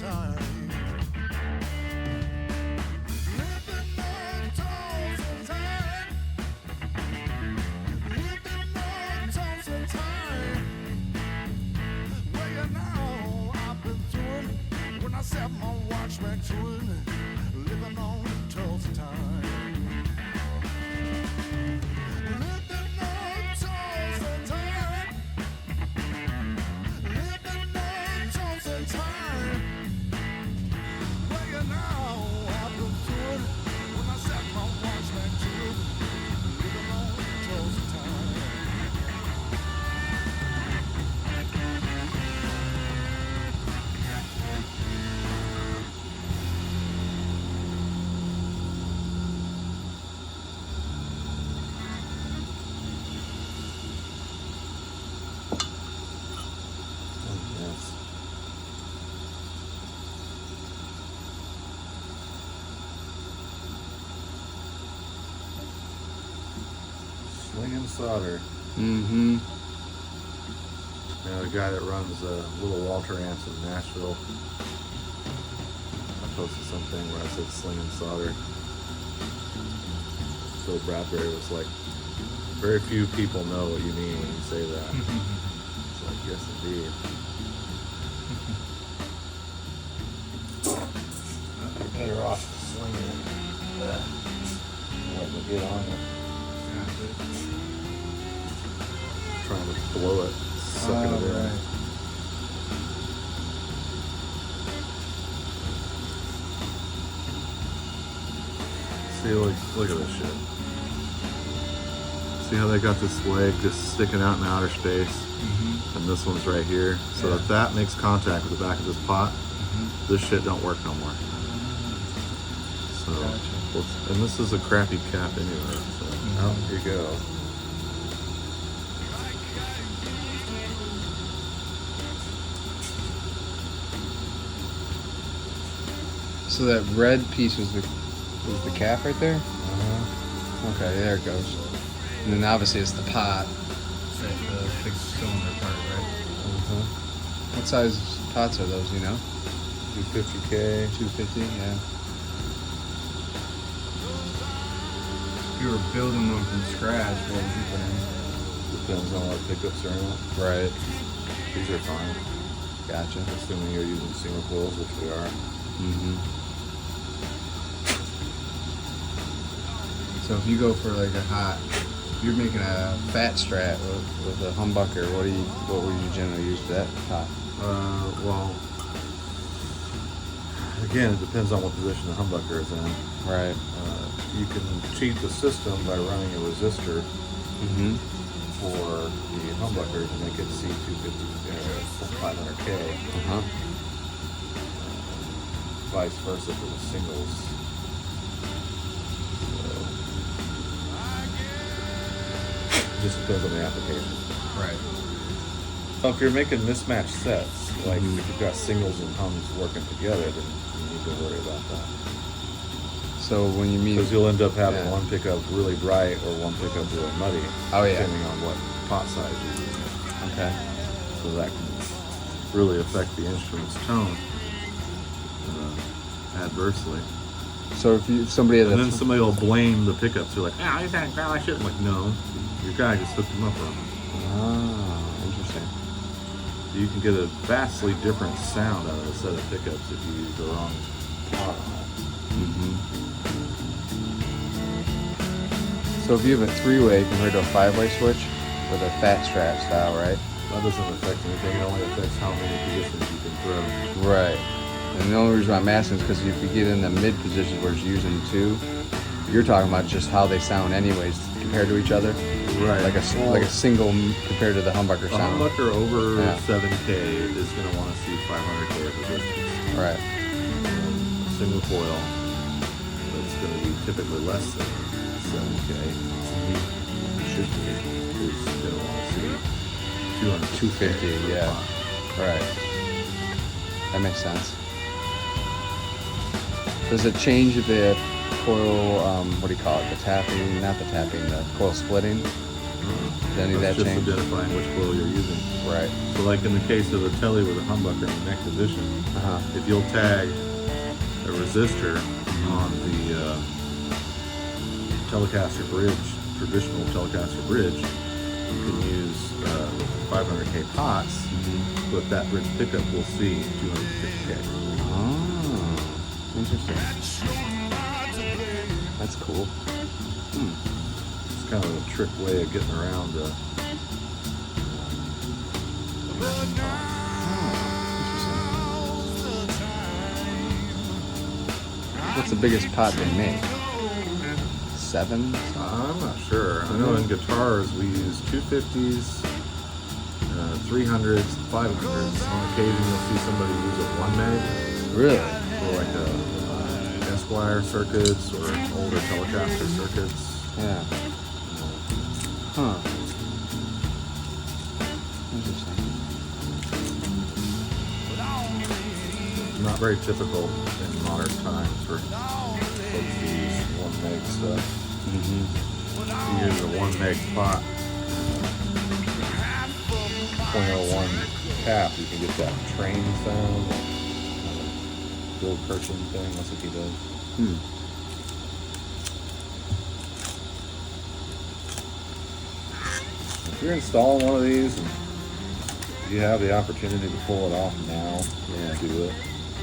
time. Living on Tulsa time. Living on Tulsa time. Well, you know, I've been through it when I set my watch back to it. Living on Tulsa time. Living on Tulsa time. Living on Tulsa time. Well, you know, I've been through it when I set my watch back to it. Living on Tulsa time. Yes. Slinging solder. Mm-hmm. The guy that runs Little Walter Amps in Nashville, I posted something where I said slinging solder. So Bradbury was like, very few people know what you mean when you say that. It's like, yes indeed. Better off slinging it. Letting it get on it. Trying to blow it, sucking it in. Right. See, look at this shit. See how they got this leg just sticking out in outer space? Mm-hmm. And this one's right here. So Yeah. if that makes contact with the back of this pot, Mm-hmm. this shit don't work no more. So, Gotcha. and this is a crappy cap anyway, so out you go. So that red piece was the cap right there? Uh-huh. Okay, there it goes. And then obviously it's the pot. The big cylinder part, right? Uh-huh. What size pots are those, you know? 250K. 250, yeah. If you were building one from scratch, what would you put in? Depends on what pickups are in it. Right. These are fine. Gotcha. Assuming you're using Seymour coils, which we are. Mm-hmm. So if you go for like a hot, you're making a fat strat with a humbucker, what would you generally use for that pot? Well, again, it depends on what position the humbucker is in. Right. You can cheat the system by running a resistor Mm-hmm. for the humbucker to make it C250, 500K. Uh-huh. Vice versa for the singles. So, just depends on the application. Right. So if you're making mismatched sets, like Mhm. if you've got singles and hums working together, then you need to worry about that. So when you mean... Because you'll end up having Yeah. one pickup really bright or one pickup really muddy. Oh, yeah. Depending on what pot size you're using. Okay. So that can really affect the instrument's tone adversely. So if somebody has And a... then somebody will blame the pickups. They're like, "Ah, he's had a like shit." I'm like, no, your guy just hooked him up on them. Ah, interesting. You can get a vastly different sound out of a set of pickups if you use the wrong pot on it. Mm-hmm. So if you have a three-way compared to a five-way switch with a fat strat style, right? That doesn't affect anything. It only affects how many positions you can throw. Right. And the only reason I'm asking is because if you get in the mid positions where it's using two, you're talking about just how they sound anyways compared to each other. Right. Like a single compared to the humbucker A sound. humbucker over Yeah. 7K is going to want to see 500K of resistance. Right. A single coil that's going to be typically less than 7K should be is going to want to see 250, yeah. Right. That makes sense. Does it change the coil, what do you call it? The tapping, not the tapping, the coil splitting? Any of that That's just change? identifying which coil you're using. Right. So like in the case of a telly with a humbucker in the neck position, if you'll tag a resistor on the Telecaster bridge, traditional Telecaster bridge, you can use 500K pots, but that bridge pickup will see 250K. Oh, interesting. That's cool. It's kind of a trick way of getting around What's the biggest pot they make? 7? I'm not sure. I know in guitars we use 250s, 300s, 500s. On occasion you'll see somebody use a 1 meg Really? for like a Squier circuits or older Telecaster circuits. Yeah. Huh. Interesting. Not very typical in modern times for folks to use 1 meg stuff. If you use a 1 meg pot, 0.01 cap, you can get that train sound. Bill Kirkland thing, that's what he does. If you're installing one of these and you have the opportunity to pull it off now, do it.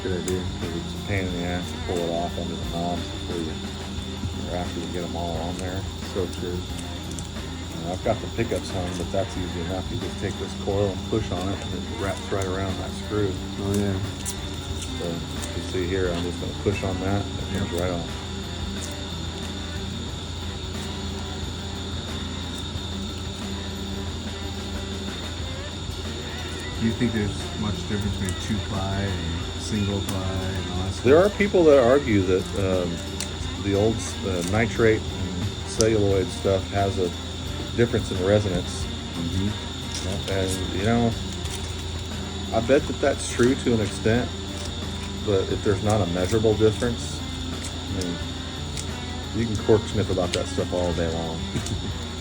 Good idea. Because it's a pain in the ass to pull it off under the knobs before you, or after you get them all on there. So true. And I've got the pickups hung, but that's easy enough. You just take this coil and push on it, and it wraps right around that screw. Oh yeah. So you see here, I'm just going to push on that, and it comes right on. Do you think there's much difference between 2-ply and single-ply and all that stuff? There are people that argue that the old nitrate and celluloid stuff has a difference in resonance. And, you know, I bet that that's true to an extent, but if there's not a measurable difference, I mean, you can cork sniff about that stuff all day long.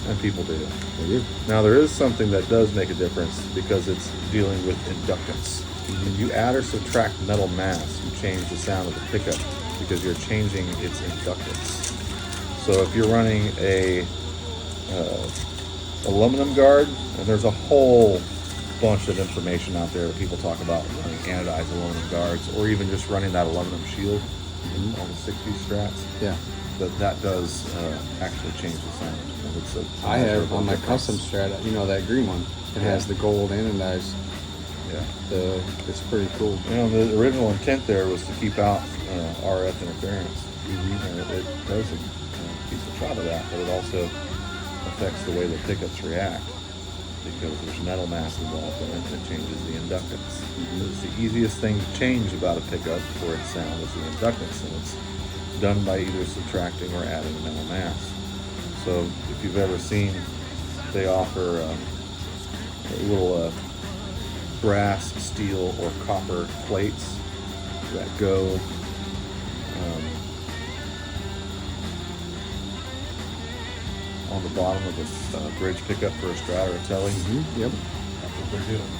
And people do. Now there is something that does make a difference because it's dealing with inductance. If you add or subtract metal mass, you change the sound of the pickup because you're changing its inductance. So if you're running a aluminum guard, and there's a whole bunch of information out there that people talk about running anodized aluminum guards, or even just running that aluminum shield on the 60 strats. Yeah. That does actually change the sound. It's I have on my custom Strat, you know, that green one. It has the gold anodized. Yeah. It's pretty cool. You know, the original intent there was to keep out RF interference. And it does a decent job of that, but it also affects the way the pickups react because there's metal mass involved in it that changes the inductance. It's the easiest thing to change about a pickup for its sound is the inductance, and it's done by either subtracting or adding metal mass. So if you've ever seen, they offer little brass, steel, or copper plates that go on the bottom of a bridge pickup for a Strat or a Telly. Yep. That's what they're doing.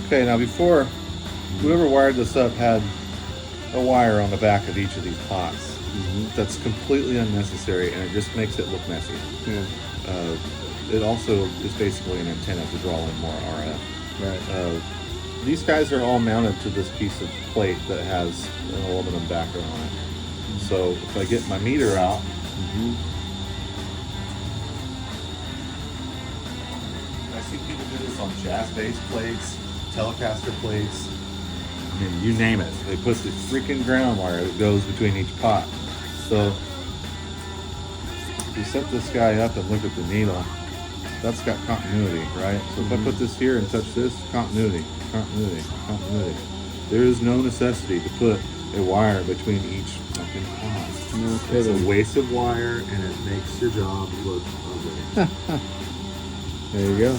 Okay, now before, whoever wired this up had a wire on the back of each of these pots. That's completely unnecessary, and it just makes it look messy. Yeah. It also is basically an antenna to draw in more RF. Right. These guys are all mounted to this piece of plate that has an aluminum backer on it. So if I get my meter out, I see people do this on jazz bass plates, Telecaster plates. I mean, you name it. They put the freaking ground wire that goes between each pot. So if you set this guy up and look at the needle, that's got continuity, right? So if I put this here and touch this, continuity, continuity, continuity. There is no necessity to put a wire between each fucking cloth. No It's a kidding. waste of wire, and it makes your job look ugly. There you go.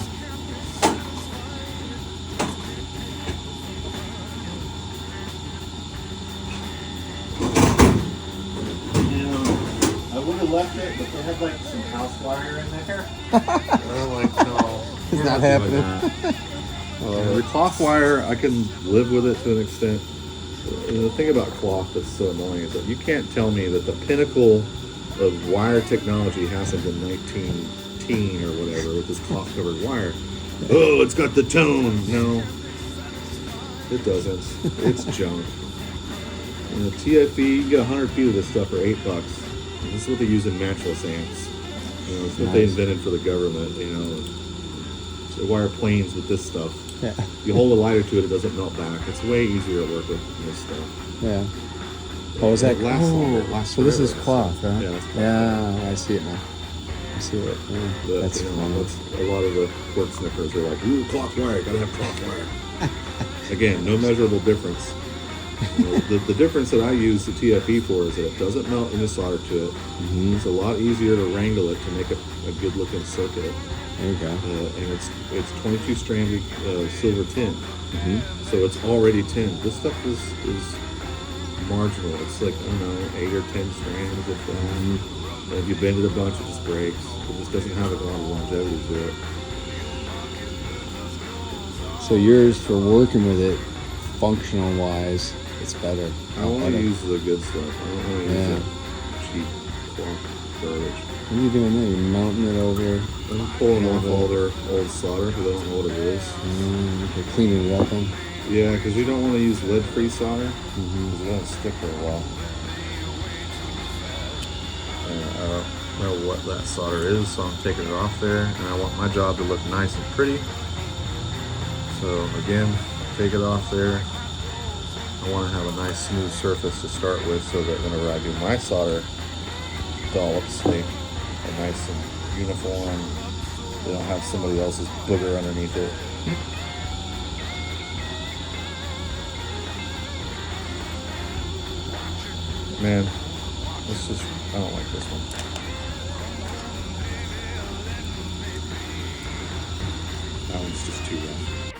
I would have left it, but they had like some house wire in there. I'm like, no, It's we're not doing happening. that. The cloth wire, I can live with it to an extent. And the thing about cloth that's so annoying is that you can't tell me that the pinnacle of wire technology hasn't been 1910 or whatever with this cloth covered wire. Oh, it's got the tone. No, it doesn't. It's junk. And the TFE, you can get 100 feet of this stuff for $8. And this is what they use in matchless amps. You know, it's what they Nice. invented for the government. You know, they wire planes with this stuff. Yeah. You hold a lighter to it, it doesn't melt back. It's way easier to work with than this stuff. Yeah. Oh, is that? It lasts longer, it Oh, lasts so this is forever. cloth, huh? Yeah, that's cloth. Yeah, I see it now. I see it. Yeah. But, That's you know, fun. that's a lot of the court sniffers are like, ooh, cloth wire, gotta have cloth wire. Again, no measurable difference. You know, the difference that I use the TFE for is that it doesn't melt when you solder to it. Mm-hmm. It's a lot easier to wrangle it to make a good looking circuit. There you go. And it's 22 strand silver tin. Mm-hmm. So it's already tin. This stuff is marginal. It's like, I don't know, 8 or 10 strands of Mm-hmm. and if you bend it a bunch, it just breaks. It just doesn't have a lot of longevity to it. So yours, for working with it, functional wise, it's better. I want to use the good stuff. I don't want to use Yeah. the cheap cloth garbage. What are you doing there? You're mounting it over. I'm pulling off all their old solder because I don't know what it is. Okay, cleaning it up then. Yeah, because you don't want to use lead-free solder Mm-hmm. because it won't stick very well. And I don't know what that solder is, so I'm taking it off there. And I want my job to look nice and pretty. So again, take it off there. I want to have a nice smooth surface to start with so that whenever I do my solder dollops, they are nice and uniform. They don't have somebody else's booger underneath it. Man, this just, I don't like this one. That one's just too rough.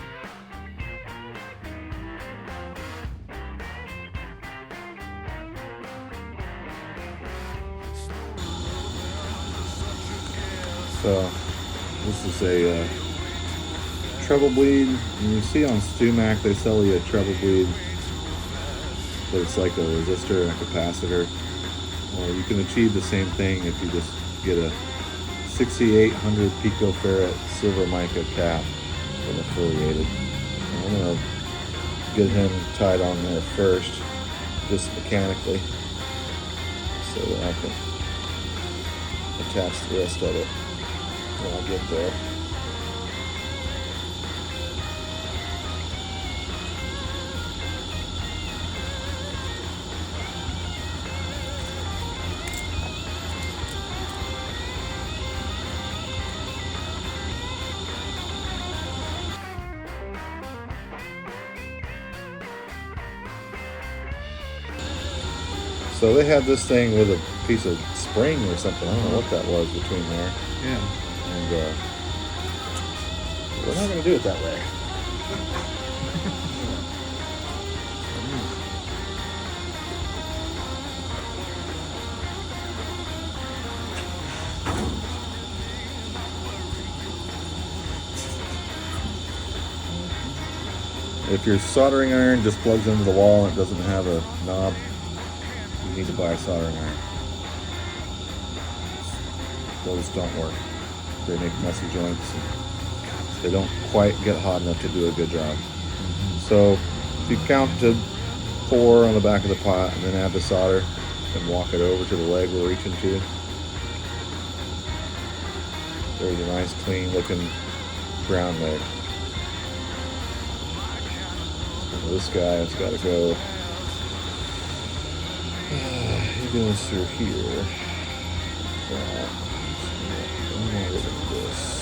So this is a treble bleed. And you see on StuMac they sell you a treble bleed, but it's like a resistor and a capacitor. Well, you can achieve the same thing if you just get a 6800 picofarad silver mica cap and affiliated. And I'm gonna get him tied on there first, just mechanically, so that I can attach the rest of it when I get there. So they had this thing with a piece of spring or something. I don't know what that was between there. Yeah. And we're not going to do it that way. If your soldering iron just plugs into the wall and it doesn't have a knob, you need to buy a soldering iron. Those don't work. They make messy joints. They don't quite get hot enough to do a good job. So if you count to 4 on the back of the pot and then add the solder and walk it over to the leg we're reaching to, there's a nice clean looking ground leg. So this guy has got to go. He goes through here. That. I want to look at this.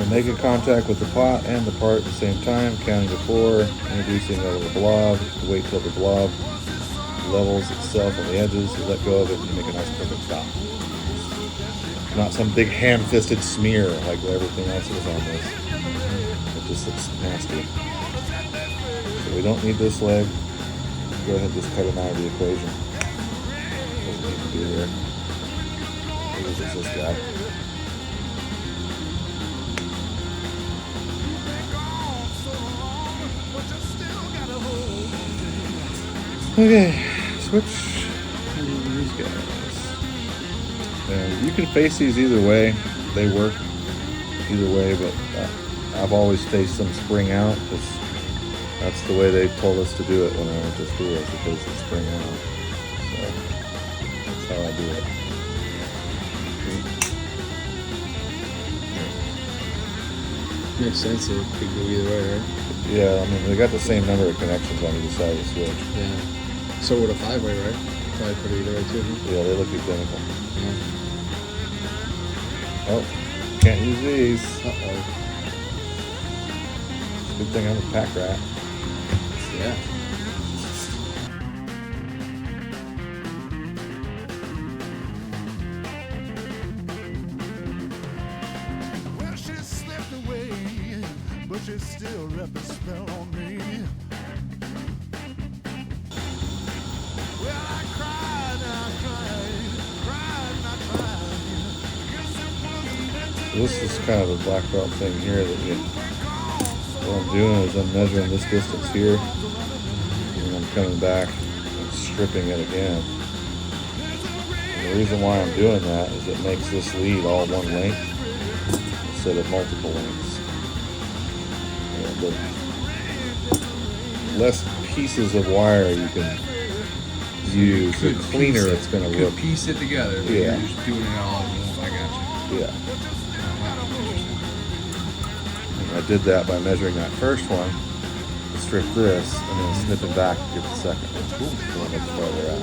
We're making contact with the pot and the part at the same time, counting to 4, introducing a little blob. Wait till the blob levels itself on the edges. You let go of it and you make a nice perfect dot. Not some big ham-fisted smear like everything else is on this. It just looks nasty. So we don't need this leg. Go ahead and just cut him out of the equation. Doesn't need to be here. Maybe it's this guy. Okay, switch to these guys. And you can face these either way. They work either way, but I've always faced them spring out because that's the way they told us to do it when I went to school, is to face it spring out. So that's how I do it. Makes sense. It could go either way, right? Yeah, I mean, they got the same number of connections on either side of the switch. Yeah. So would a 5-way, right? Probably put it either way too. Yeah, they look identical. Yeah. Oh, can't use these. Uh-oh. Good thing I'm a pack rat. Yeah. Well, she slipped away, but she still left a spell on me. Well, I cried and I cried and I cried. Guess it wasn't meant to This is kind of a black belt thing here that you. What I'm doing is I'm measuring this distance here, and I'm coming back and stripping it again. And the reason why I'm doing that is it makes this lead all one length instead of multiple lengths. The less pieces of wire you can use, the cleaner it's going to You look. could piece it together. But Yeah. You're just doing it all at once. I got you. Yeah. I did that by measuring that first one, strip this, and then snipping back to get the second one. The one that's farther out.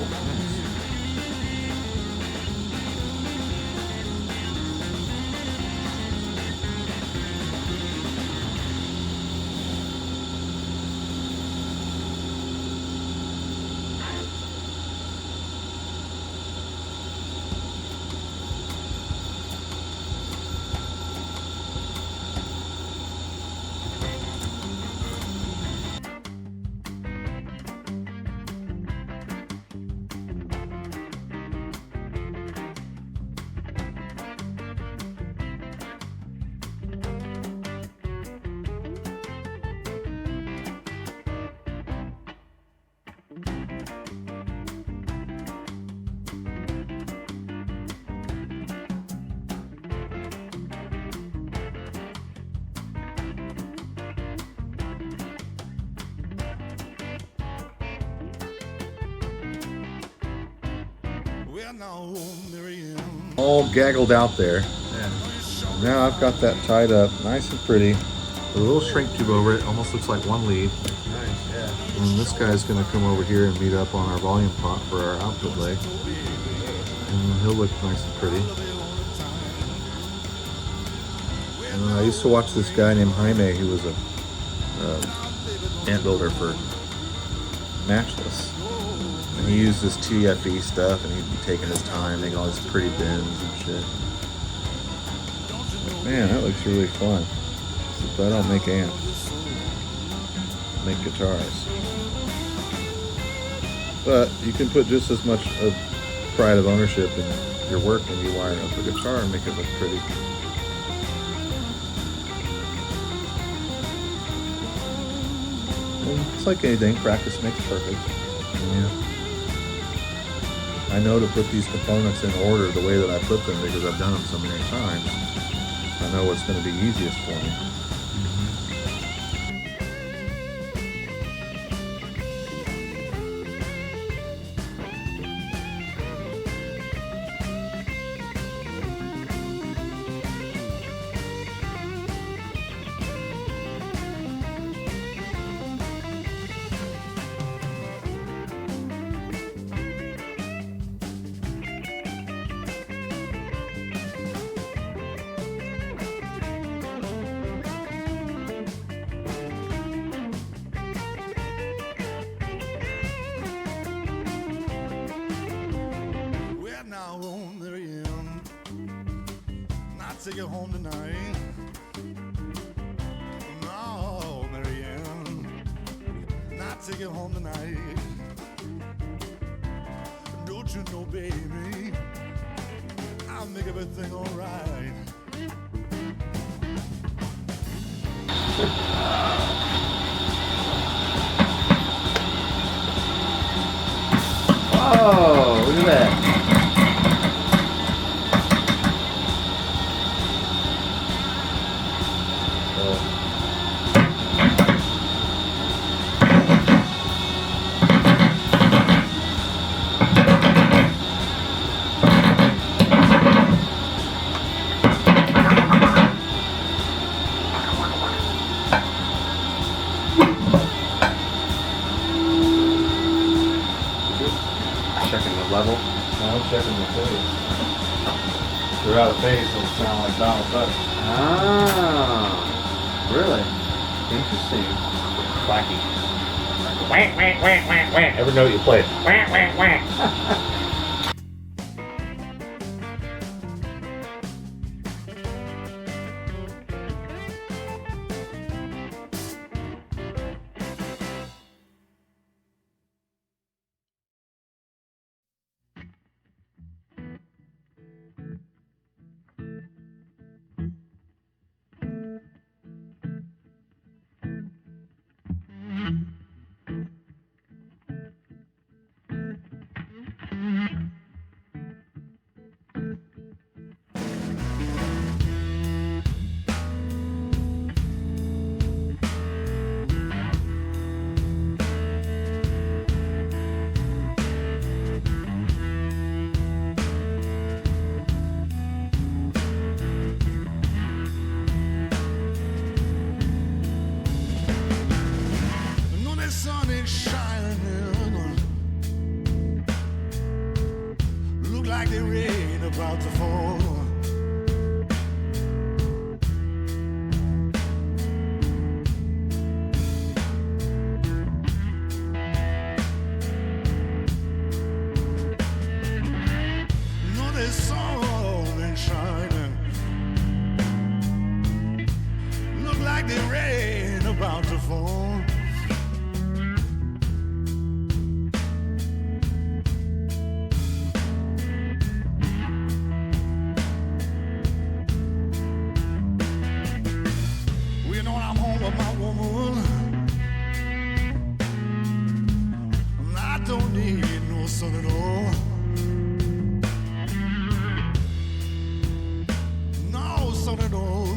Well, no, Miriam. All gaggled out there. Yeah. Now I've got that tied up, nice and pretty. With a little shrink tube over it, almost looks like one lead. Nice, yeah. And this guy's gonna come over here and meet up on our volume pot for our output leg. And he'll look nice and pretty. And I used to watch this guy named Jaime, who was a amp builder for Matchless. And he used this TFE stuff, and he'd be taking his time, making all these pretty bends and shit. Man, that looks really fun. But I don't make amps. I make guitars. But you can put just as much of pride of ownership in your work when you wire up a guitar and make it look pretty. Well, it's like anything, practice makes perfect. Yeah. I know to put these components in order the way that I put them because I've done them so many times. I know what's going to be easiest for me. take you home tonight. No, Marianne, not take you home tonight. Don't you know, baby, I'll make everything alright. Oh, look at that. Checking the level. No, I'm checking the phase. If you're out of phase, it'll sound like Donald Duck. Ah, really? Interesting. Quacky. Whack, whack, whack, whack, whack. Every note you play. Whack, whack, whack. Sun is shining, look like the rain about to fall. No, the sun is shining, look like the rain about to fall. My woman, I don't need no sun at all. No sun at all.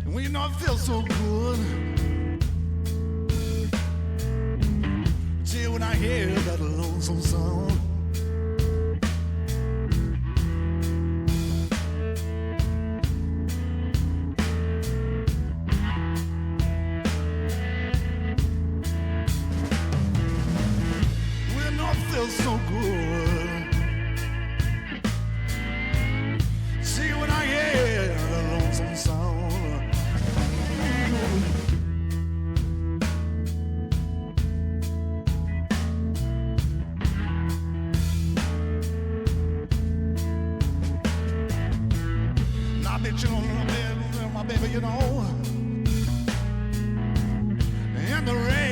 And when you know it feels so good, till when I hear that lonesome sound. Feels so good. See when I hear the lonesome sound. Now that you know, my baby, you know, and the rain.